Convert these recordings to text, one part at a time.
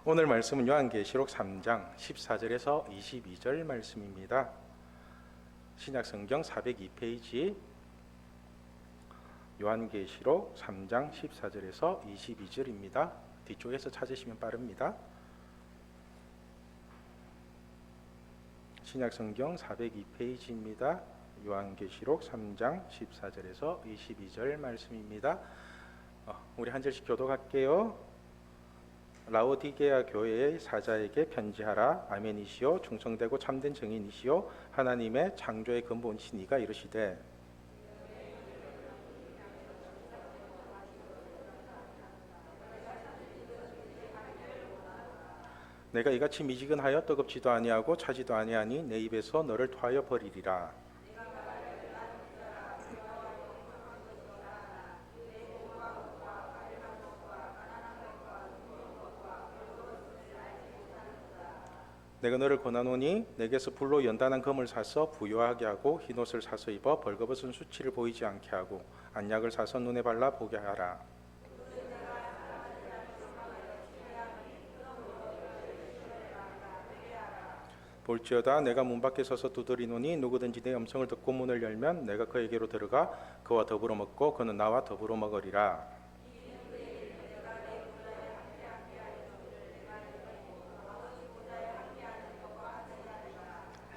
오늘 말씀은 요한계시록 3장 14절에서 22절 말씀입니다. 신약성경 402페이지 요한계시록 3장 14절에서 22절입니다. 뒤쪽에서 찾으시면 빠릅니다. 신약성경 402페이지입니다. 요한계시록 3장 14절에서 22절 말씀입니다. 우리 한 절씩 교독할게요. 라오디게아 교회의 사자에게 편지하라. 아멘이시오. 충성되고 참된 증인이시오. 하나님의 창조의 근본이신 이가 이르시되 내가 이같이 미지근하여 뜨겁지도 아니하고 차지도 아니하니 내 입에서 너를 토하여 버리리라. 내가 너를 권하노니 내게서 불로 연단한 금을 사서 부요하게 하고 흰옷을 사서 입어 벌거벗은 수치를 보이지 않게 하고 안약을 사서 눈에 발라 보게 하라. 볼지어다 내가 문 밖에 서서 두드리노니 누구든지 내 음성을 듣고 문을 열면 내가 그에게로 들어가 그와 더불어 먹고 그는 나와 더불어 먹으리라.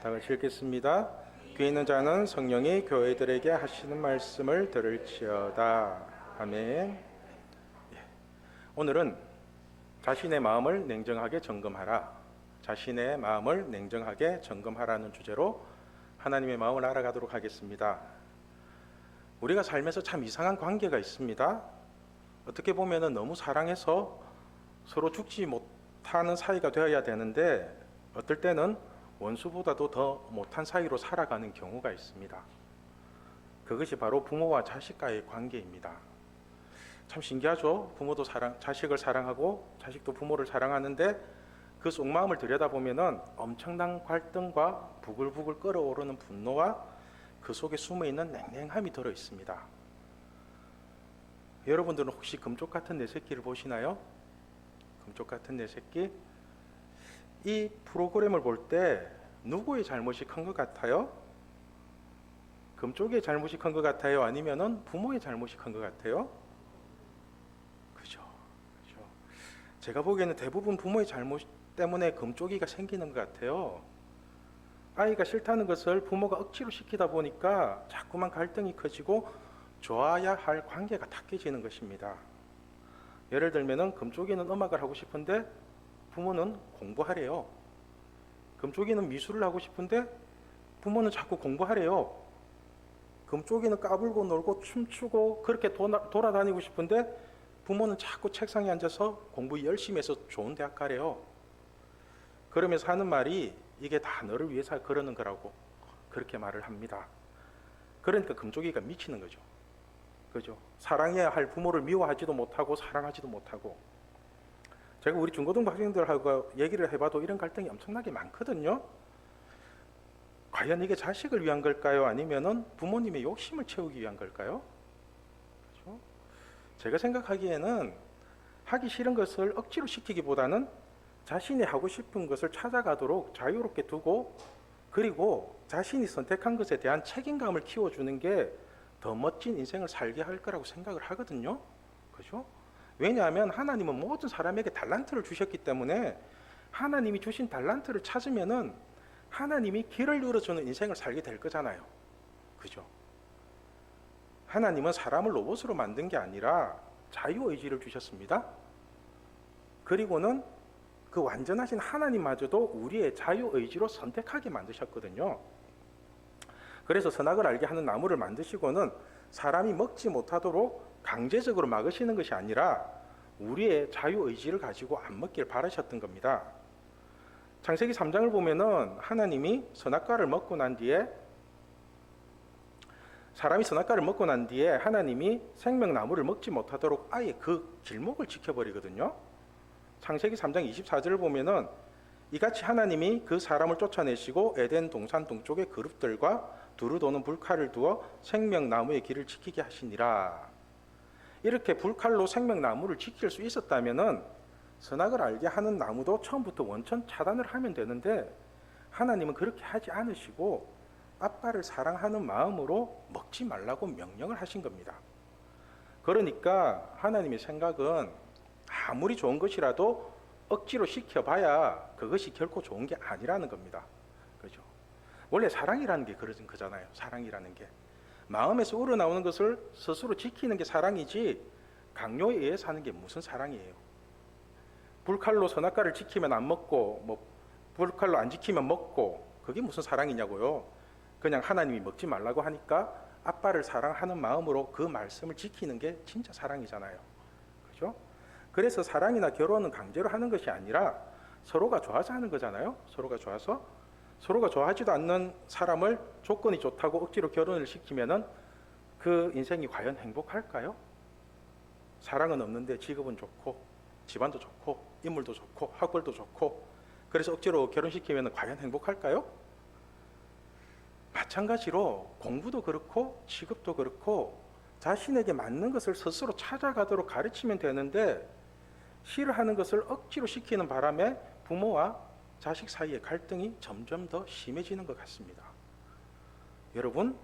다 같이 읽겠습니다. 귀 있는 자는 성령이 교회들에게 하시는 말씀을 들을지어다. 아멘. 오늘은 자신의 마음을 냉정하게 점검하라. 자신의 마음을 냉정하게 점검하라는 주제로 하나님의 마음을 알아가도록 하겠습니다. 우리가 삶에서 참 이상한 관계가 있습니다. 어떻게 보면 너무 사랑해서 서로 죽지 못하는 사이가 되어야 되는데 어떨 때는 원수보다도 더 못한 사이로 살아가는 경우가 있습니다. 그것이 바로 부모와 자식과의 관계입니다. 참 신기하죠? 부모도 자식을 사랑하고 자식도 부모를 사랑하는데 그 속마음을 들여다보면 엄청난 갈등과 부글부글 끓어오르는 분노와 그 속에 숨어있는 냉랭함이 들어있습니다. 여러분들은 혹시 금쪽 같은 내 새끼를 보시나요? 금쪽 같은 내 새끼? 이 프로그램을 볼 때 누구의 잘못이 큰 것 같아요? 금쪽의 잘못이 큰 것 같아요? 아니면은 부모의 잘못이 큰 것 같아요? 그죠. 제가 보기에는 대부분 부모의 잘못 때문에 금쪽이가 생기는 것 같아요. 아이가 싫다는 것을 부모가 억지로 시키다 보니까 자꾸만 갈등이 커지고 좋아야 할 관계가 탁해지는 것입니다. 예를 들면은 금쪽이는 음악을 하고 싶은데 부모는 공부하래요. 금쪽이는 미술을 하고 싶은데 부모는 자꾸 공부하래요. 금쪽이는 까불고 놀고 춤추고 그렇게 돌아다니고 싶은데 부모는 자꾸 책상에 앉아서 공부 열심히 해서 좋은 대학 가래요. 그러면서 하는 말이 이게 다 너를 위해서 그러는 거라고 그렇게 말을 합니다. 그러니까 금쪽이가 미치는 거죠. 그죠? 사랑해야 할 부모를 미워하지도 못하고 사랑하지도 못하고. 제가 우리 중고등부 학생들하고 얘기를 해봐도 이런 갈등이 엄청나게 많거든요. 과연 이게 자식을 위한 걸까요? 아니면은 부모님의 욕심을 채우기 위한 걸까요? 그렇죠? 제가 생각하기에는 하기 싫은 것을 억지로 시키기보다는 자신이 하고 싶은 것을 찾아가도록 자유롭게 두고 그리고 자신이 선택한 것에 대한 책임감을 키워주는 게 더 멋진 인생을 살게 할 거라고 생각을 하거든요. 그렇죠? 왜냐하면 하나님은 모든 사람에게 달란트를 주셨기 때문에 하나님이 주신 달란트를 찾으면은 하나님이 길을 열어주는 인생을 살게 될 거잖아요. 그죠? 하나님은 사람을 로봇으로 만든 게 아니라 자유의지를 주셨습니다. 그리고는 그 완전하신 하나님마저도 우리의 자유의지로 선택하게 만드셨거든요. 그래서 선악을 알게 하는 나무를 만드시고는 사람이 먹지 못하도록 강제적으로 막으시는 것이 아니라 우리의 자유의지를 가지고 안 먹길 바라셨던 겁니다. 창세기 3장을 보면은 하나님이 사람이 선악과를 먹고 난 뒤에 하나님이 생명나무를 먹지 못하도록 아예 그 길목을 지켜버리거든요. 창세기 3장 24절을 보면은 이같이 하나님이 그 사람을 쫓아내시고 에덴 동산 동쪽에 그룹들과 두루 도는 불칼을 두어 생명나무의 길을 지키게 하시니라. 이렇게 불칼로 생명나무를 지킬 수 있었다면은 선악을 알게 하는 나무도 처음부터 원천 차단을 하면 되는데 하나님은 그렇게 하지 않으시고 아빠를 사랑하는 마음으로 먹지 말라고 명령을 하신 겁니다. 그러니까 하나님의 생각은 아무리 좋은 것이라도 억지로 시켜봐야 그것이 결코 좋은 게 아니라는 겁니다. 그죠? 원래 사랑이라는 게 그런 거잖아요. 사랑이라는 게 마음에서 우러나오는 것을 스스로 지키는 게 사랑이지 강요에 의해서 하는 게 무슨 사랑이에요. 불칼로 선악과를 지키면 안 먹고 뭐 불칼로 안 지키면 먹고 그게 무슨 사랑이냐고요. 그냥 하나님이 먹지 말라고 하니까 아빠를 사랑하는 마음으로 그 말씀을 지키는 게 진짜 사랑이잖아요. 그죠? 그래서 사랑이나 결혼은 강제로 하는 것이 아니라 서로가 좋아서 하는 거잖아요. 서로가 좋아서. 서로가 좋아하지도 않는 사람을 조건이 좋다고 억지로 결혼을 시키면은 그 인생이 과연 행복할까요? 사랑은 없는데 직업은 좋고 집안도 좋고 인물도 좋고 학벌도 좋고 그래서 억지로 결혼시키면 과연 행복할까요? 마찬가지로 공부도 그렇고 직업도 그렇고 자신에게 맞는 것을 스스로 찾아가도록 가르치면 되는데 싫어하는 것을 억지로 시키는 바람에 부모와 자식 사이의 갈등이 점점 더 심해지는 것 같습니다. 여러분,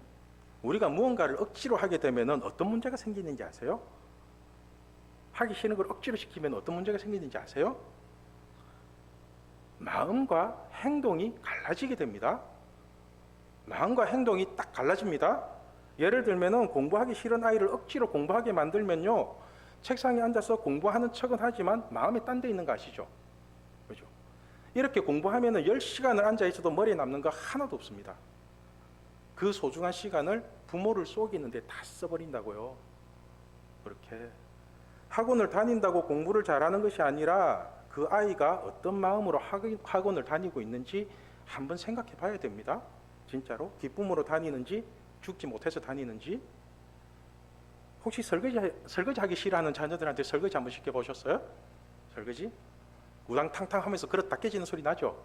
우리가 무언가를 억지로 하게 되면 어떤 문제가 생기는지 아세요? 하기 싫은 걸 억지로 시키면 어떤 문제가 생기는지 아세요? 마음과 행동이 갈라지게 됩니다. 마음과 행동이 딱 갈라집니다. 예를 들면 공부하기 싫은 아이를 억지로 공부하게 만들면요, 책상에 앉아서 공부하는 척은 하지만 마음이 딴 데 있는 거 아시죠? 그죠? 이렇게 공부하면 10시간을 앉아 있어도 머리에 남는 거 하나도 없습니다. 그 소중한 시간을 부모를 속이는데 다 써버린다고요. 그렇게 학원을 다닌다고 공부를 잘하는 것이 아니라 그 아이가 어떤 마음으로 학원을 다니고 있는지 한번 생각해 봐야 됩니다. 진짜로 기쁨으로 다니는지 죽지 못해서 다니는지. 혹시 설거지 하기 싫어하는 자녀들한테 설거지 한번 시켜보셨어요? 설거지? 우당탕탕 하면서 그릇 다 깨지는 소리 나죠?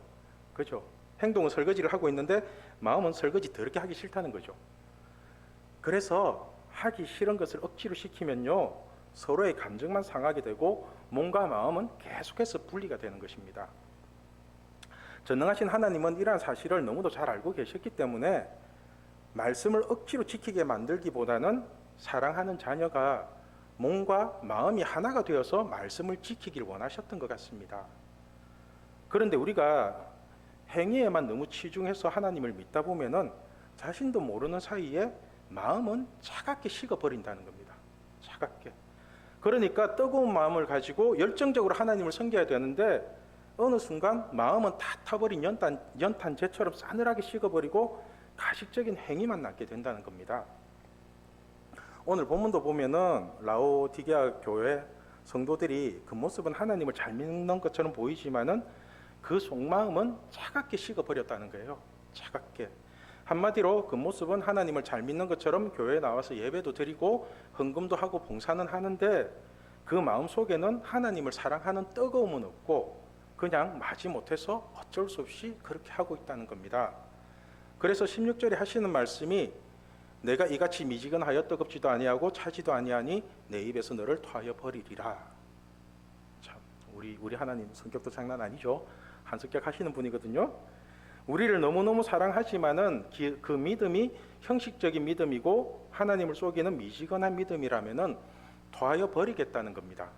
그죠? 행동은 설거지를 하고 있는데 마음은 설거지 더럽게 하기 싫다는 거죠. 그래서 하기 싫은 것을 억지로 시키면요, 서로의 감정만 상하게 되고 몸과 마음은 계속해서 분리가 되는 것입니다. 전능하신 하나님은 이러한 사실을 너무도 잘 알고 계셨기 때문에 말씀을 억지로 지키게 만들기보다는 사랑하는 자녀가 몸과 마음이 하나가 되어서 말씀을 지키길 원하셨던 것 같습니다. 그런데 우리가 행위에만 너무 치중해서 하나님을 믿다 보면은 자신도 모르는 사이에 마음은 차갑게 식어버린다는 겁니다. 차갑게. 그러니까 뜨거운 마음을 가지고 열정적으로 하나님을 섬겨야 되는데 어느 순간 마음은 다 타버린 연탄재처럼 싸늘하게 식어버리고 가식적인 행위만 남게 된다는 겁니다. 오늘 본문도 보면은 라오디게아 교회 성도들이 그 모습은 하나님을 잘 믿는 것처럼 보이지만은 그 속마음은 차갑게 식어버렸다는 거예요. 차갑게. 한마디로 그 모습은 하나님을 잘 믿는 것처럼 교회에 나와서 예배도 드리고 헌금도 하고 봉사는 하는데 그 마음 속에는 하나님을 사랑하는 뜨거움은 없고 그냥 마지못해서 어쩔 수 없이 그렇게 하고 있다는 겁니다. 그래서 16절에 하시는 말씀이 내가 이같이 미지근하여 뜨겁지도 아니하고 차지도 아니하니 내 입에서 너를 토하여 버리리라. 참, 우리 하나님 성격도 장난 아니죠. 한성격 하시는 분이거든요. 우리를 너무너무 사랑하지만은 그 믿음이 형식적인 믿음이고 하나님을 속이는 미지근한 믿음이라면은 토하여 버리겠다는 겁니다.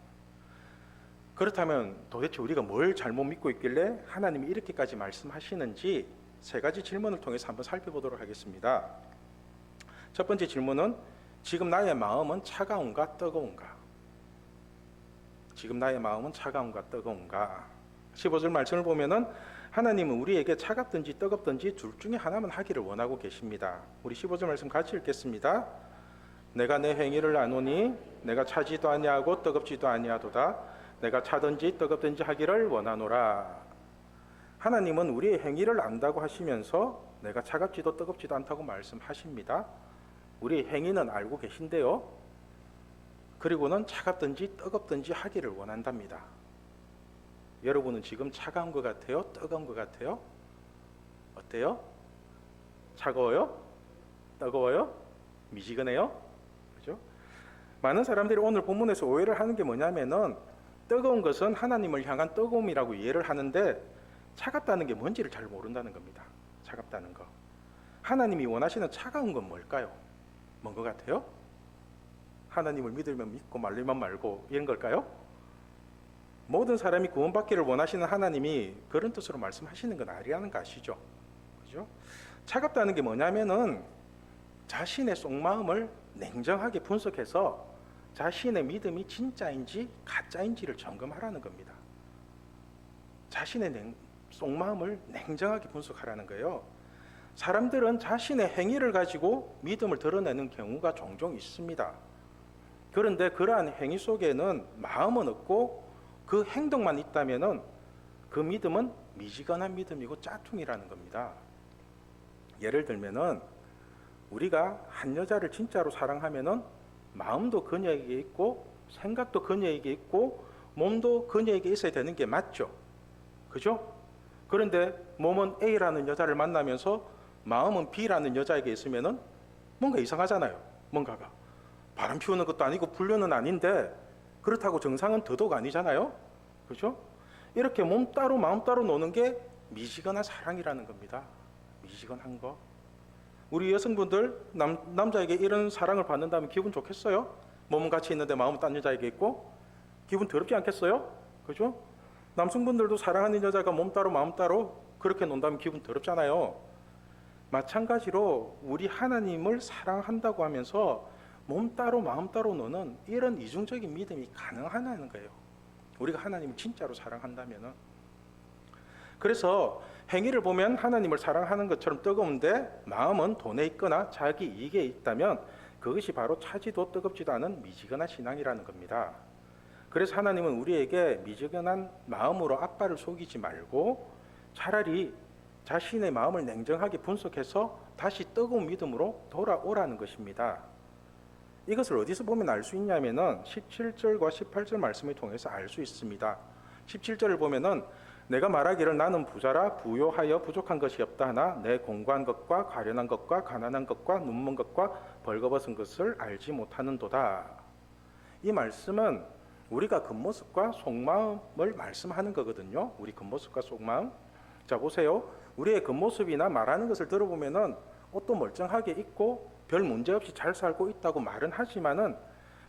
그렇다면 도대체 우리가 뭘 잘못 믿고 있길래 하나님이 이렇게까지 말씀하시는지 세 가지 질문을 통해서 한번 살펴보도록 하겠습니다. 첫 번째 질문은 지금 나의 마음은 차가운가 뜨거운가? 지금 나의 마음은 차가운가 뜨거운가? 15절 말씀을 보면은 하나님은 우리에게 차갑든지 뜨겁든지 둘 중에 하나만 하기를 원하고 계십니다. 우리 15절 말씀 같이 읽겠습니다. 내가 내 행위를 아노니 내가 차지도 아니하고 뜨겁지도 아니하도다. 내가 차든지 뜨겁든지 하기를 원하노라. 하나님은 우리의 행위를 안다고 하시면서 내가 차갑지도 뜨겁지도 않다고 말씀하십니다. 우리의 행위는 알고 계신데요. 그리고는 차갑든지 뜨겁든지 하기를 원한답니다. 여러분은 지금 차가운 것 같아요? 뜨거운 것 같아요? 어때요? 차가워요? 뜨거워요? 미지근해요? 그죠? 많은 사람들이 오늘 본문에서 오해를 하는 게 뭐냐면은 뜨거운 것은 하나님을 향한 뜨거움이라고 이해를 하는데 차갑다는 게 뭔지를 잘 모른다는 겁니다. 차갑다는 거. 하나님이 원하시는 차가운 건 뭘까요? 뭔 것 같아요? 하나님을 믿으면 믿고 말리면 말고 이런 걸까요? 모든 사람이 구원받기를 원하시는 하나님이 그런 뜻으로 말씀하시는 건 아니라는 거 아시죠? 그죠? 차갑다는 게 뭐냐면은 자신의 속마음을 냉정하게 분석해서 자신의 믿음이 진짜인지 가짜인지를 점검하라는 겁니다. 자신의 속마음을 냉정하게 분석하라는 거예요. 사람들은 자신의 행위를 가지고 믿음을 드러내는 경우가 종종 있습니다. 그런데 그러한 행위 속에는 마음은 없고 그 행동만 있다면은 그 믿음은 미지근한 믿음이고 짝퉁이라는 겁니다. 예를 들면은 우리가 한 여자를 진짜로 사랑하면은 마음도 그녀에게 있고 생각도 그녀에게 있고 몸도 그녀에게 있어야 되는 게 맞죠. 그죠? 그런데 몸은 A라는 여자를 만나면서 마음은 B라는 여자에게 있으면은 뭔가 이상하잖아요. 뭔가가 바람 피우는 것도 아니고 불륜은 아닌데 그렇다고 정상은 더더욱 아니잖아요. 그죠? 이렇게 몸 따로 마음 따로 노는 게 미지근한 사랑이라는 겁니다. 미지근한 거. 우리 여성분들 남자에게 이런 사랑을 받는다면 기분 좋겠어요? 몸은 같이 있는데 마음은 딴 여자에게 있고 기분 더럽지 않겠어요? 그죠? 남성분들도 사랑하는 여자가 몸 따로 마음 따로 그렇게 논다면 기분 더럽잖아요. 마찬가지로 우리 하나님을 사랑한다고 하면서 몸 따로 마음 따로 노는 이런 이중적인 믿음이 가능하냐는 거예요. 우리가 하나님을 진짜로 사랑한다면은. 그래서 행위를 보면 하나님을 사랑하는 것처럼 뜨거운데 마음은 돈에 있거나 자기 이익에 있다면 그것이 바로 차지도 뜨겁지도 않은 미지근한 신앙이라는 겁니다. 그래서 하나님은 우리에게 미지근한 마음으로 아빠를 속이지 말고 차라리 자신의 마음을 냉정하게 분석해서 다시 뜨거운 믿음으로 돌아오라는 것입니다. 이것을 어디서 보면 알 수 있냐면은 17절과 18절 말씀을 통해서 알 수 있습니다. 17절을 보면은 내가 말하기를 나는 부자라 부요하여 부족한 것이 없다 하나 내 공고한 것과 가련한 것과 가난한 것과 눈먼 것과 벌거벗은 것을 알지 못하는도다. 이 말씀은 우리가 겉모습과 속마음을 말씀하는 거거든요. 우리 겉모습과 속마음. 자 보세요. 우리의 겉모습이나 말하는 것을 들어보면은 옷도 멀쩡하게 입고 별 문제 없이 잘 살고 있다고 말은 하지만은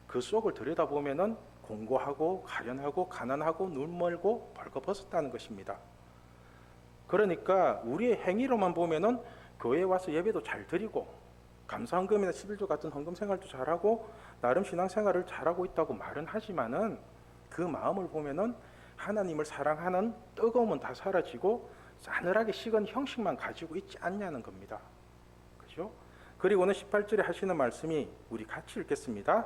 그 속을 들여다보면은 공고하고 가련하고 가난하고 눈멀고 벌거벗었다는 것입니다. 그러니까 우리의 행위로만 보면은 교회에 와서 예배도 잘 드리고 감사헌금이나 11조 같은 헌금 생활도 잘하고 나름 신앙생활을 잘하고 있다고 말은 하지만은 그 마음을 보면은 하나님을 사랑하는 뜨거움은 다 사라지고 싸늘하게 식은 형식만 가지고 있지 않냐는 겁니다. 그죠? 그리고는 18절에 하시는 말씀이 우리 같이 읽겠습니다.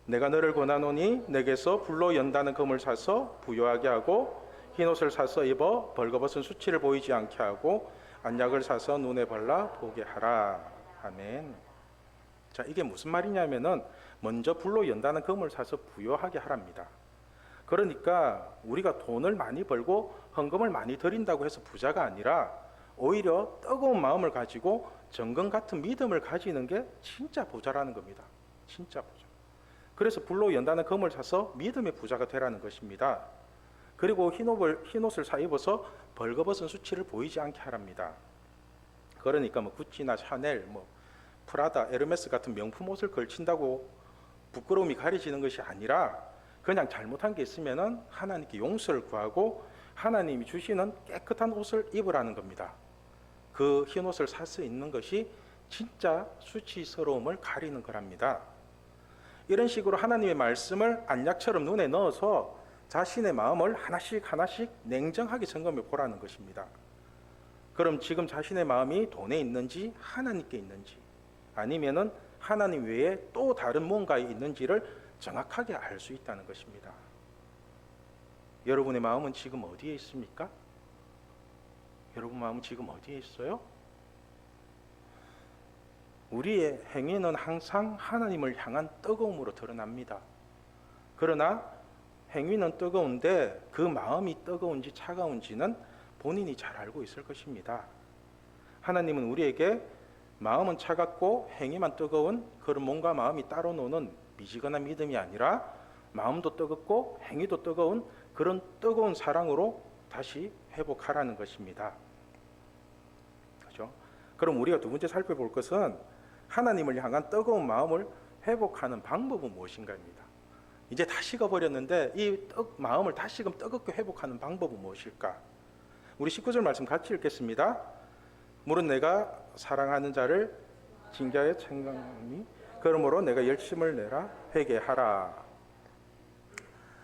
내가 너를 권하노니 내게서 불로 연다는 금을 사서 부요하게 하고 흰옷을 사서 입어 벌거벗은 수치를 보이지 않게 하고 안약을 사서 눈에 발라 보게 하라. 아멘. 자, 이게 무슨 말이냐면은 먼저 불로 연다는 금을 사서 부요하게 하랍니다. 그러니까 우리가 돈을 많이 벌고 헌금을 많이 드린다고 해서 부자가 아니라 오히려 뜨거운 마음을 가지고 정금 같은 믿음을 가지는 게 진짜 부자라는 겁니다. 진짜 부자. 그래서 불로 연다는 금을 사서 믿음의 부자가 되라는 것입니다. 그리고 흰옷을 사 입어서 벌거벗은 수치를 보이지 않게 하랍니다. 그러니까 뭐 구찌나 샤넬, 뭐 프라다, 에르메스 같은 명품 옷을 걸친다고 부끄러움이 가려지는 것이 아니라 그냥 잘못한 게 있으면은 하나님께 용서를 구하고 하나님이 주시는 깨끗한 옷을 입으라는 겁니다. 그 흰옷을 사서 입는 것이 진짜 수치스러움을 가리는 거랍니다. 이런 식으로 하나님의 말씀을 안약처럼 눈에 넣어서 자신의 마음을 하나씩 하나씩 냉정하게 점검해 보라는 것입니다. 그럼 지금 자신의 마음이 돈에 있는지 하나님께 있는지 아니면은 하나님 외에 또 다른 무언가에 있는지를 정확하게 알 수 있다는 것입니다. 여러분의 마음은 지금 어디에 있습니까? 여러분 마음은 지금 어디에 있어요? 우리의 행위는 항상 하나님을 향한 뜨거움으로 드러납니다. 그러나 행위는 뜨거운데 그 마음이 뜨거운지 차가운지는 본인이 잘 알고 있을 것입니다. 하나님은 우리에게 마음은 차갑고 행위만 뜨거운 그런 몸과 마음이 따로 노는 미지근한 믿음이 아니라 마음도 뜨겁고 행위도 뜨거운 그런 뜨거운 사랑으로 다시 회복하라는 것입니다. 그죠? 그럼 우리가 두 번째 살펴볼 것은 하나님을 향한 뜨거운 마음을 회복하는 방법은 무엇인가입니다. 이제 다 식어버렸는데 이 마음을 다시금 뜨겁게 회복하는 방법은 무엇일까? 우리 19절 말씀 같이 읽겠습니다. 물은 내가 사랑하는 자를 징계하여 책망하니 그러므로 내가 열심을 내라 회개하라.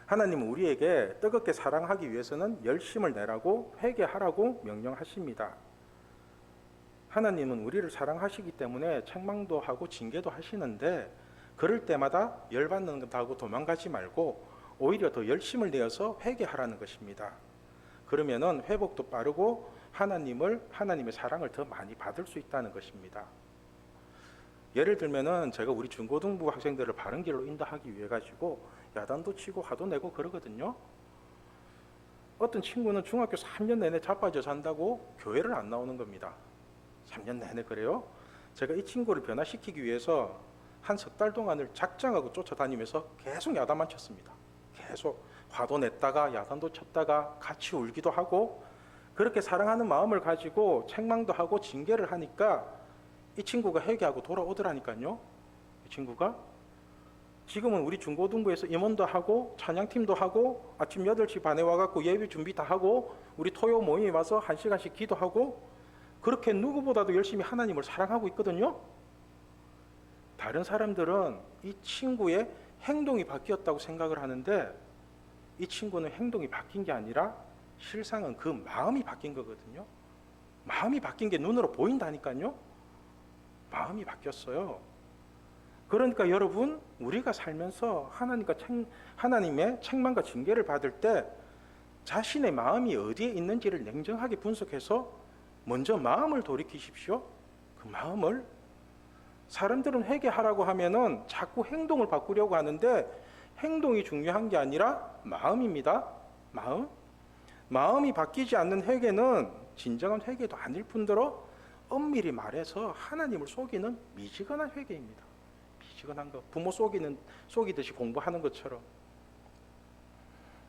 하나님은 우리에게 뜨겁게 사랑하기 위해서는 열심을 내라고 회개하라고 명령하십니다. 하나님은 우리를 사랑하시기 때문에 책망도 하고 징계도 하시는데 그럴 때마다 열받는다고 도망가지 말고 오히려 더 열심을 내어서 회개하라는 것입니다. 그러면은 회복도 빠르고 하나님의 사랑을 더 많이 받을 수 있다는 것입니다. 예를 들면은 제가 우리 중고등부 학생들을 바른 길로 인도하기 위해 가지고 야단도 치고 화도 내고 그러거든요. 어떤 친구는 중학교 3년 내내 자빠져 산다고 교회를 안 나오는 겁니다. 3년 내내 그래요. 제가 이 친구를 변화시키기 위해서 한 석 달 동안을 작정하고 쫓아다니면서 계속 야단만 쳤습니다. 계속 화도 냈다가 야단도 쳤다가 같이 울기도 하고 그렇게 사랑하는 마음을 가지고 책망도 하고 징계를 하니까 이 친구가 회개하고 돌아오더라니까요. 이 친구가 지금은 우리 중고등부에서 임원도 하고 찬양팀도 하고 아침 8시 반에 와갖고 예배 준비 다 하고 우리 토요 모임에 와서 1시간씩 기도하고 그렇게 누구보다도 열심히 하나님을 사랑하고 있거든요. 다른 사람들은 이 친구의 행동이 바뀌었다고 생각을 하는데 이 친구는 행동이 바뀐 게 아니라 실상은 그 마음이 바뀐 거거든요. 마음이 바뀐 게 눈으로 보인다니까요. 마음이 바뀌었어요. 그러니까 여러분 우리가 살면서 하나님의 책망과 징계를 받을 때 자신의 마음이 어디에 있는지를 냉정하게 분석해서 먼저 마음을 돌이키십시오. 그 마음을 사람들은 회개하라고 하면은 자꾸 행동을 바꾸려고 하는데 행동이 중요한 게 아니라 마음입니다. 마음이 바뀌지 않는 회개는 진정한 회개도 아닐 뿐더러 엄밀히 말해서 하나님을 속이는 미지근한 회개입니다. 미지근한 거. 부모 속이듯이 공부하는 것처럼.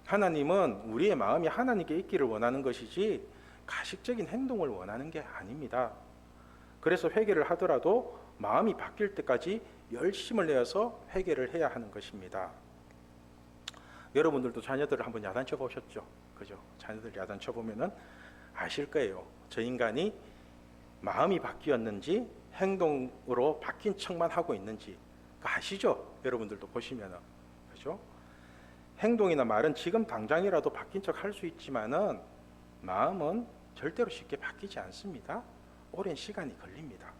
하나님은 우리의 마음이 하나님께 있기를 원하는 것이지 가식적인 행동을 원하는 게 아닙니다. 그래서 회개를 하더라도 마음이 바뀔 때까지 열심을 내어서 회개를 해야 하는 것입니다. 여러분들도 자녀들을 한번 야단쳐 보셨죠? 그죠? 자녀들 야단쳐 보면은 아실 거예요. 저 인간이 마음이 바뀌었는지 행동으로 바뀐 척만 하고 있는지 아시죠? 여러분들도 보시면은 그죠? 행동이나 말은 지금 당장이라도 바뀐 척 할 수 있지만은 마음은 절대로 쉽게 바뀌지 않습니다. 오랜 시간이 걸립니다.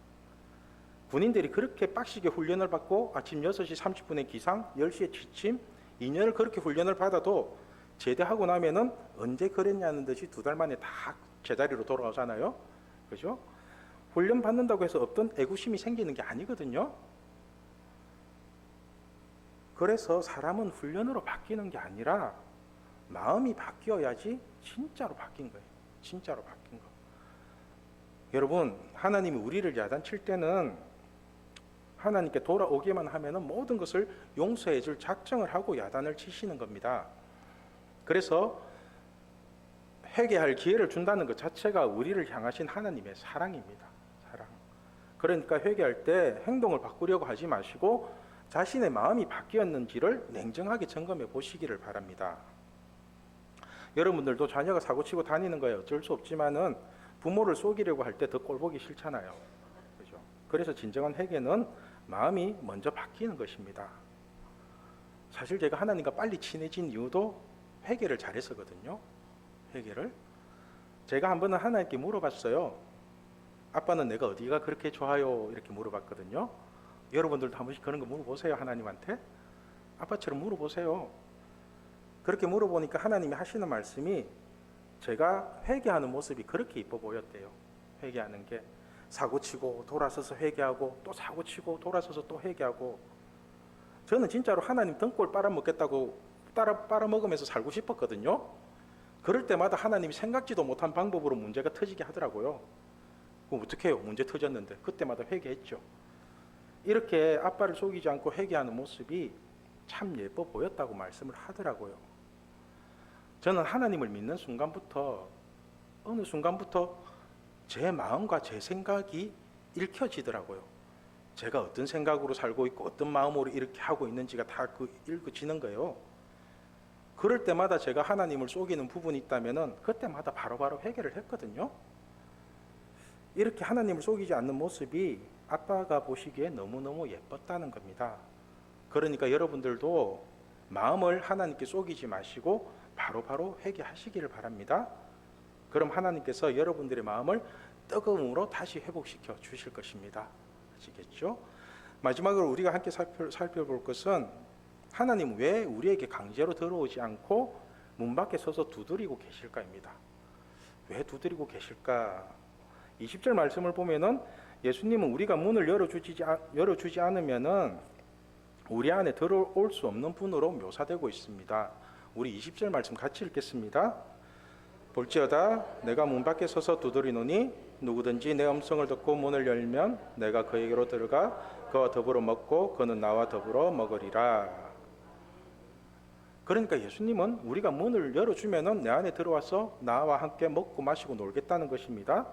군인들이 그렇게 빡시게 훈련을 받고 아침 6시 30분에 기상, 10시에 취침, 2년을 그렇게 훈련을 받아도 제대하고 나면은 언제 그랬냐는 듯이 2달 만에 다 제자리로 돌아오잖아요. 그죠? 훈련 받는다고 해서 어떤 애구심이 생기는 게 아니거든요. 그래서 사람은 훈련으로 바뀌는 게 아니라 마음이 바뀌어야지 진짜로 바뀐 거예요. 진짜로 바뀐 거. 여러분, 하나님이 우리를 야단칠 때는 하나님께 돌아오기만 하면은 모든 것을 용서해 줄 작정을 하고 야단을 치시는 겁니다. 그래서 회개할 기회를 준다는 것 자체가 우리를 향하신 하나님의 사랑입니다. 사랑. 그러니까 회개할 때 행동을 바꾸려고 하지 마시고 자신의 마음이 바뀌었는지를 냉정하게 점검해 보시기를 바랍니다. 여러분들도 자녀가 사고치고 다니는 거에 어쩔 수 없지만은 부모를 속이려고 할 때 더 꼴보기 싫잖아요. 그죠? 그래서 진정한 회개는 마음이 먼저 바뀌는 것입니다. 사실 제가 하나님과 빨리 친해진 이유도 회개를 잘해서거든요. 회개를. 제가 한 번은 하나님께 물어봤어요. 아빠는 내가 어디가 그렇게 좋아요? 이렇게 물어봤거든요. 여러분들도 한 번씩 그런 거 물어보세요. 하나님한테. 아빠처럼 물어보세요. 그렇게 물어보니까 하나님이 하시는 말씀이 제가 회개하는 모습이 그렇게 이뻐 보였대요. 회개하는 게 사고치고 돌아서서 회개하고 또 사고치고 돌아서서 또 회개하고 저는 진짜로 하나님 등골 빨아먹겠다고 빨아먹으면서 살고 싶었거든요. 그럴 때마다 하나님이 생각지도 못한 방법으로 문제가 터지게 하더라고요. 그럼 어떻게 해요? 문제 터졌는데 그때마다 회개했죠. 이렇게 아빠를 속이지 않고 회개하는 모습이 참 예뻐 보였다고 말씀을 하더라고요. 저는 하나님을 믿는 순간부터 어느 순간부터 제 마음과 제 생각이 읽혀지더라고요. 제가 어떤 생각으로 살고 있고 어떤 마음으로 이렇게 하고 있는지가 다 읽어지는 거예요. 그럴 때마다 제가 하나님을 속이는 부분이 있다면 그때마다 바로바로 회개를 했거든요. 이렇게 하나님을 속이지 않는 모습이 아빠가 보시기에 너무너무 예뻤다는 겁니다. 그러니까 여러분들도 마음을 하나님께 속이지 마시고 바로바로 회개하시기를 바랍니다. 그럼 하나님께서 여러분들의 마음을 뜨거움으로 다시 회복시켜 주실 것입니다. 아시겠죠? 마지막으로 우리가 함께 살펴볼 것은 하나님 왜 우리에게 강제로 들어오지 않고 문 밖에 서서 두드리고 계실까입니다. 왜 두드리고 계실까? 20절 말씀을 보면은 예수님은 우리가 문을 열어주지 않으면은 우리 안에 들어올 수 없는 분으로 묘사되고 있습니다. 우리 20절 말씀 같이 읽겠습니다. 볼지어다 내가 문 밖에 서서 두드리노니 누구든지 내 음성을 듣고 문을 열면 내가 그에게로 들어가 그와 더불어 먹고 그는 나와 더불어 먹으리라. 그러니까 예수님은 우리가 문을 열어주면은 내 안에 들어와서 나와 함께 먹고 마시고 놀겠다는 것입니다.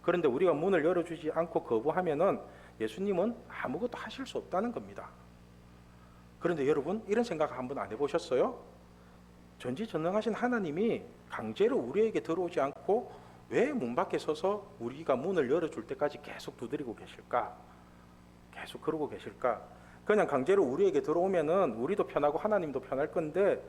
그런데 우리가 문을 열어주지 않고 거부하면은 예수님은 아무것도 하실 수 없다는 겁니다. 그런데 여러분 이런 생각 한번 안 해보셨어요? 전지전능하신 하나님이 강제로 우리에게 들어오지 않고 왜 문 밖에 서서 우리가 문을 열어줄 때까지 계속 두드리고 계실까? 계속 그러고 계실까? 그냥 강제로 우리에게 들어오면은 우리도 편하고 하나님도 편할 건데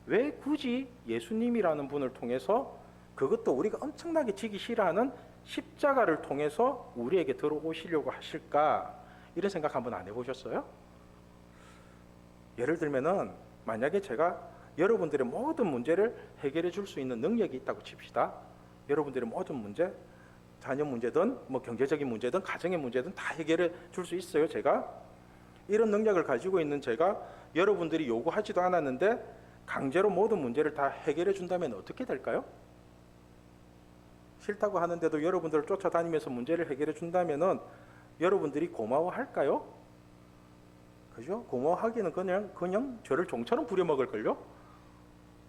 왜 굳이 예수님이라는 분을 통해서 그것도 우리가 엄청나게 지기 싫어하는 십자가를 통해서 우리에게 들어오시려고 하실까? 이런 생각 한번 안 해보셨어요? 예를 들면은 만약에 제가 여러분들의 모든 문제를 해결해 줄 수 있는 능력이 있다고 칩시다. 여러분들의 모든 문제, 자녀 문제든 뭐 경제적인 문제든 가정의 문제든 다 해결해 줄 수 있어요. 제가 이런 능력을 가지고 있는 제가 여러분들이 요구하지도 않았는데 강제로 모든 문제를 다 해결해 준다면 어떻게 될까요? 싫다고 하는데도 여러분들을 쫓아다니면서 문제를 해결해 준다면은 여러분들이 고마워할까요? 그죠? 고마워하기는 그냥 저를 종처럼 부려먹을걸요?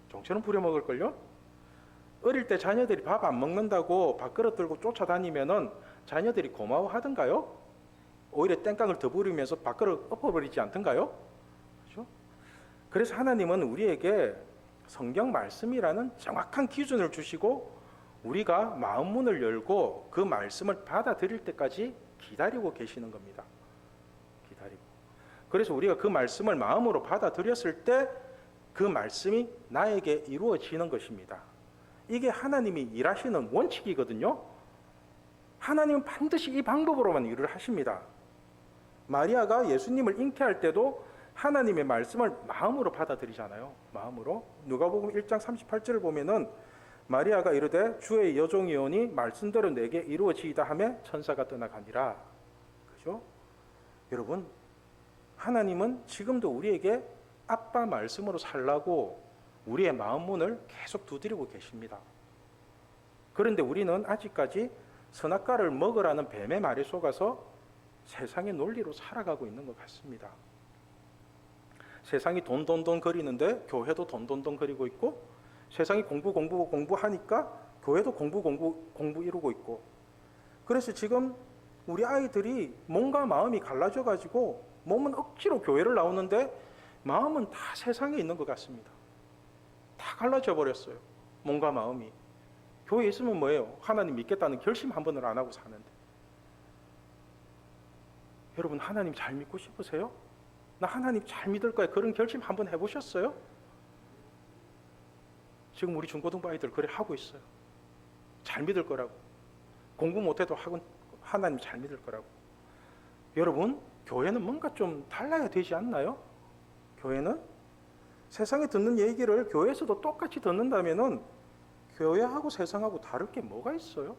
종처럼 부려먹을걸요? 어릴 때 자녀들이 밥 안 먹는다고 밥그릇 들고 쫓아다니면은 자녀들이 고마워하던가요? 오히려 땡깡을 더 부리면서 밥그릇 엎어버리지 않던가요? 그죠? 그래서 하나님은 우리에게 성경 말씀이라는 정확한 기준을 주시고 우리가 마음 문을 열고 그 말씀을 받아들일 때까지 기다리고 계시는 겁니다. 기다리고. 그래서 우리가 그 말씀을 마음으로 받아들였을 때 그 말씀이 나에게 이루어지는 것입니다. 이게 하나님이 일하시는 원칙이거든요. 하나님은 반드시 이 방법으로만 일을 하십니다. 마리아가 예수님을 잉태할 때도 하나님의 말씀을 마음으로 받아들이잖아요. 마음으로. 누가복음 1장 38절을 보면은 마리아가 이르되 주의 여종이오니 말씀대로 내게 이루어지이다 하며 천사가 떠나가니라. 그죠? 여러분, 하나님은 지금도 우리에게 아빠 말씀으로 살라고 우리의 마음 문을 계속 두드리고 계십니다. 그런데 우리는 아직까지 선악과를 먹으라는 뱀의 말에 속아서 세상의 논리로 살아가고 있는 것 같습니다. 세상이 돈돈돈 거리는데 교회도 돈돈돈 거리고 있고, 세상이 공부하니까 교회도 공부 이루고 있고, 그래서 지금 우리 아이들이 몸과 마음이 갈라져 가지고 몸은 억지로 교회를 나오는데 마음은 다 세상에 있는 것 같습니다. 다 갈라져 버렸어요. 몸과 마음이. 교회에 있으면 뭐예요? 하나님 믿겠다는 결심 한 번을 안 하고 사는데. 여러분, 하나님 잘 믿고 싶으세요? 나 하나님 잘 믿을 거야. 그런 결심 한번 해보셨어요? 지금 우리 중고등부 아이들 그래 하고 있어요. 잘 믿을 거라고. 공부 못해도 하나님 잘 믿을 거라고. 여러분, 교회는 뭔가 좀 달라야 되지 않나요? 교회는 세상에 듣는 얘기를 교회에서도 똑같이 듣는다면은 교회하고 세상하고 다를 게 뭐가 있어요?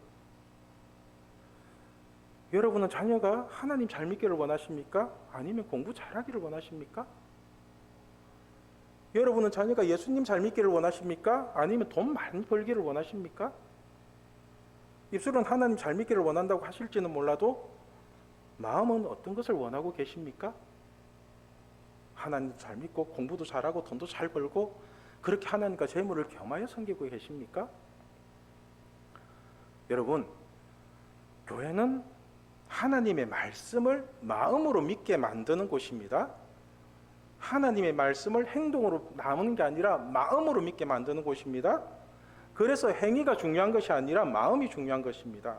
여러분은 자녀가 하나님 잘 믿기를 원하십니까? 아니면 공부 잘하기를 원하십니까? 여러분은 자녀가 예수님 잘 믿기를 원하십니까? 아니면 돈 많이 벌기를 원하십니까? 입술은 하나님 잘 믿기를 원한다고 하실지는 몰라도 마음은 어떤 것을 원하고 계십니까? 하나님도 잘 믿고 공부도 잘하고 돈도 잘 벌고 그렇게 하나님과 재물을 겸하여 섬기고 계십니까? 여러분, 교회는 하나님의 말씀을 마음으로 믿게 만드는 곳입니다. 하나님의 말씀을 행동으로 나누는 게 아니라 마음으로 믿게 만드는 곳입니다. 그래서 행위가 중요한 것이 아니라 마음이 중요한 것입니다.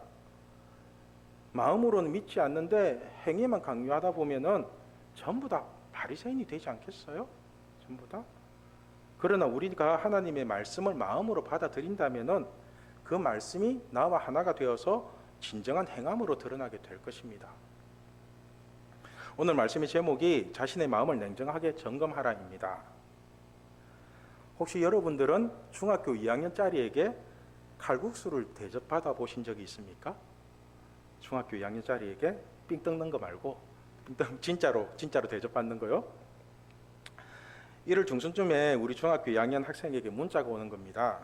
마음으로는 믿지 않는데 행위만 강요하다 보면은 전부 다 바리새인이 되지 않겠어요? 전부 다. 그러나 우리가 하나님의 말씀을 마음으로 받아들인다면은 그 말씀이 나와 하나가 되어서 진정한 행함으로 드러나게 될 것입니다. 오늘 말씀의 제목이 자신의 마음을 냉정하게 점검하라입니다. 혹시 여러분들은 중학교 2학년짜리에게 칼국수를 대접받아 보신 적이 있습니까? 중학교 2학년짜리에게 삥 뜯는 거 말고 진짜로 대접받는 거요. 1월 중순쯤에 우리 중학교 2학년 학생에게 문자가 오는 겁니다.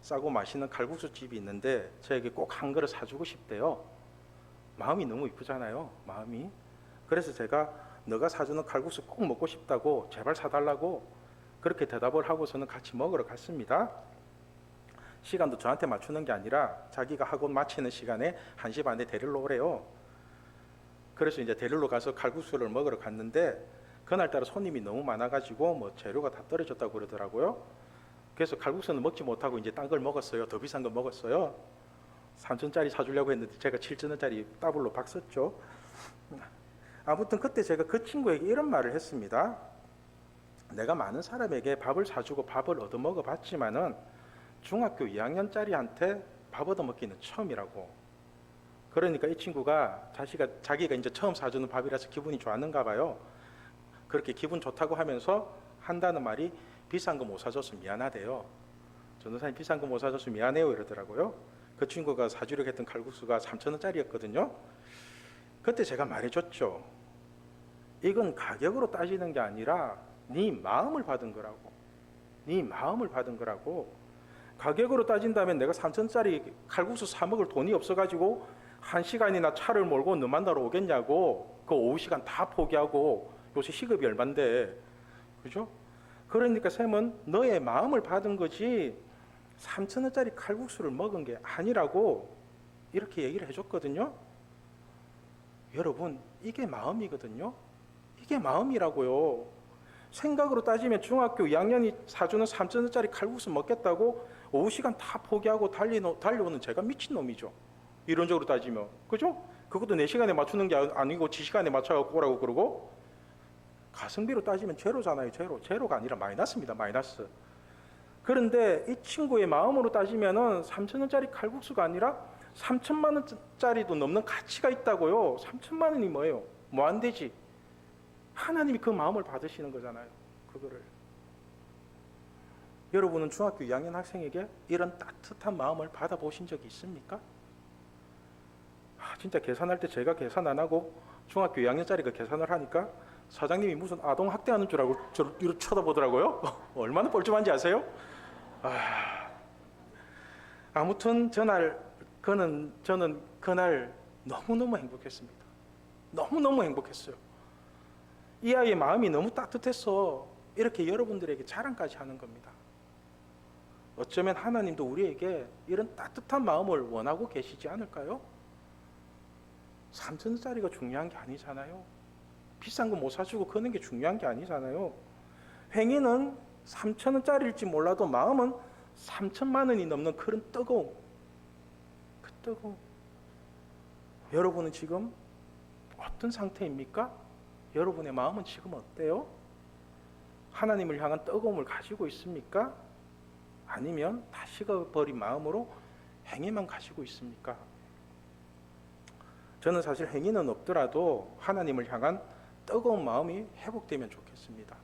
싸고 맛있는 칼국수 집이 있는데 저에게 꼭 한 그릇 사주고 싶대요. 마음이 너무 이쁘잖아요. 마음이. 그래서 제가 너가 사주는 칼국수 꼭 먹고 싶다고 제발 사달라고 그렇게 대답을 하고서는 같이 먹으러 갔습니다. 시간도 저한테 맞추는 게 아니라 자기가 학원 마치는 시간에 1시 반에 데리러 오래요. 그래서 이제 데리러 가서 칼국수를 먹으러 갔는데 그날따라 손님이 너무 많아가지고 뭐 재료가 다 떨어졌다고 그러더라고요. 그래서 칼국수는 먹지 못하고 이제 딴 걸 먹었어요. 더 비싼 거 먹었어요. 3,000원짜리 사주려고 했는데 제가 7,000원짜리 더블로 박 썼죠. 아무튼 그때 제가 그 친구에게 이런 말을 했습니다. 내가 많은 사람에게 밥을 사주고 밥을 얻어먹어 봤지만은 중학교 2학년짜리한테 밥 얻어먹기는 처음이라고. 그러니까 이 친구가 자기가 이제 처음 사주는 밥이라서 기분이 좋았는가 봐요. 그렇게 기분 좋다고 하면서 한다는 말이 비싼 거 못 사줘서 미안하대요. 전도사님 비싼 거 못 사줘서 미안해요 이러더라고요. 그 친구가 사주려고 했던 칼국수가 3,000원짜리였거든요. 그때 제가 말해줬죠. 이건 가격으로 따지는 게 아니라 네 마음을 받은 거라고. 네 마음을 받은 거라고. 가격으로 따진다면 내가 3,000원짜리 칼국수 사 먹을 돈이 없어가지고 1시간이나 차를 몰고 너 만나러 오겠냐고. 그 오후 시간 다 포기하고 요새 시급이 얼만데. 그죠? 그러니까 쌤은 너의 마음을 받은 거지 3,000원짜리 칼국수를 먹은 게 아니라고 이렇게 얘기를 해줬거든요. 여러분, 이게 마음이거든요. 이게 마음이라고요. 생각으로 따지면 중학교 2학년이 사주는 3,000원짜리 칼국수 먹겠다고 오후 시간 다 포기하고 달려오는 제가 미친놈이죠. 이론적으로 따지면. 그죠? 그것도 내 시간에 맞추는 게 아니고 지 시간에 맞춰갖고 오라고 그러고. 가성비로 따지면 제로잖아요. 제로가 아니라 마이너스입니다. 마이너스. 그런데 이 친구의 마음으로 따지면은 3,000원짜리 칼국수가 아니라 3천만 원짜리도 넘는 가치가 있다고요. 3천만 원이 뭐예요? 뭐 안 되지. 하나님이 그 마음을 받으시는 거잖아요. 그거를. 여러분은 중학교 2학년 학생에게 이런 따뜻한 마음을 받아보신 적이 있습니까? 진짜 계산할 때 제가 계산 안 하고 중학교 2학년짜리가 계산을 하니까 사장님이 무슨 아동 학대하는 줄 알고 저를 이렇게 쳐다보더라고요. 얼마나 뻘쭘한지 아세요? 아무튼 저는 그날 너무너무 행복했습니다. 너무너무 행복했어요. 이 아이의 마음이 너무 따뜻해서 이렇게 여러분들에게 자랑까지 하는 겁니다. 어쩌면 하나님도 우리에게 이런 따뜻한 마음을 원하고 계시지 않을까요? 3,000원짜리가 중요한 게 아니잖아요. 비싼 거 못 사주고 그런 게 중요한 게 아니잖아요. 행위는 3,000원짜리일지 몰라도 마음은 3천만 원이 넘는 그런 뜨거움. 그 뜨거움. 여러분은 지금 어떤 상태입니까? 여러분의 마음은 지금 어때요? 하나님을 향한 뜨거움을 가지고 있습니까? 아니면 다 식어버린 마음으로 행위만 가지고 있습니까? 저는 사실 행위는 없더라도 하나님을 향한 뜨거운 마음이 회복되면 좋겠습니다.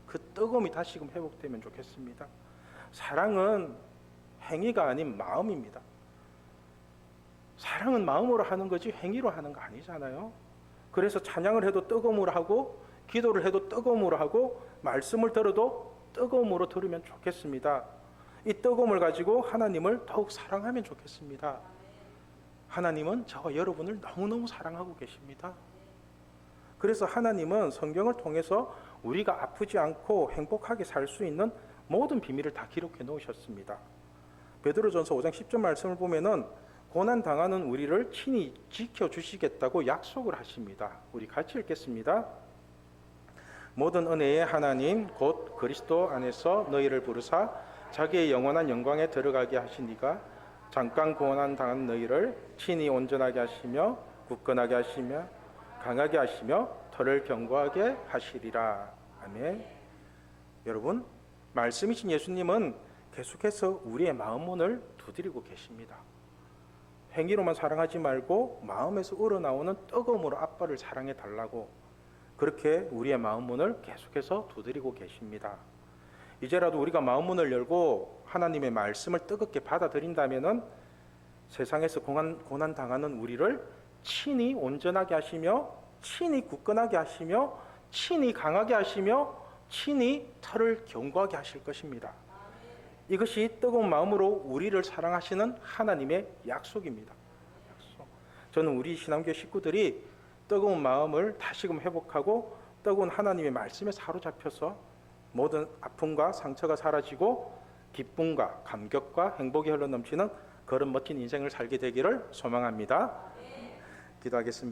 그 뜨거움이 다시금 회복되면 좋겠습니다. 사랑은 행위가 아닌 마음입니다. 사랑은 마음으로 하는 거지 행위로 하는 거 아니잖아요. 그래서 찬양을 해도 뜨거움으로 하고 기도를 해도 뜨거움으로 하고 말씀을 들어도 뜨거움으로 들으면 좋겠습니다. 이 뜨거움을 가지고 하나님을 더욱 사랑하면 좋겠습니다. 하나님은 저와 여러분을 너무너무 사랑하고 계십니다. 그래서 하나님은 성경을 통해서 우리가 아프지 않고 행복하게 살 수 있는 모든 비밀을 다 기록해 놓으셨습니다. 베드로전서 5장 10절 말씀을 보면은 고난 당하는 우리를 친히 지켜주시겠다고 약속을 하십니다. 우리 같이 읽겠습니다. 모든 은혜의 하나님 곧 그리스도 안에서 너희를 부르사 자기의 영원한 영광에 들어가게 하시니가 잠깐 고난 당한 너희를 친히 온전하게 하시며 굳건하게 하시며 강하게 하시며 터를 견고하게 하시리라. 아멘. 여러분, 말씀이신 예수님은 계속해서 우리의 마음 문을 두드리고 계십니다. 행위로만 사랑하지 말고 마음에서 우러나오는 뜨거움으로 아빠를 사랑해 달라고 그렇게 우리의 마음 문을 계속해서 두드리고 계십니다. 이제라도 우리가 마음 문을 열고 하나님의 말씀을 뜨겁게 받아들인다면은 세상에서 고난 당하는 우리를 친히 온전하게 하시며 친히 굳건하게 하시며 친히 강하게 하시며 친히 터를 견고하게 하실 것입니다. 이것이 뜨거운 마음으로 우리를 사랑하시는 하나님의 약속입니다. 저는 우리 신앙교회 식구들이 뜨거운 마음을 다시금 회복하고 뜨거운 하나님의 말씀에 사로잡혀서 모든 아픔과 상처가 사라지고 기쁨과 감격과 행복이 흘러넘치는 그런 멋진 인생을 살게 되기를 소망합니다. 기도하겠습니다.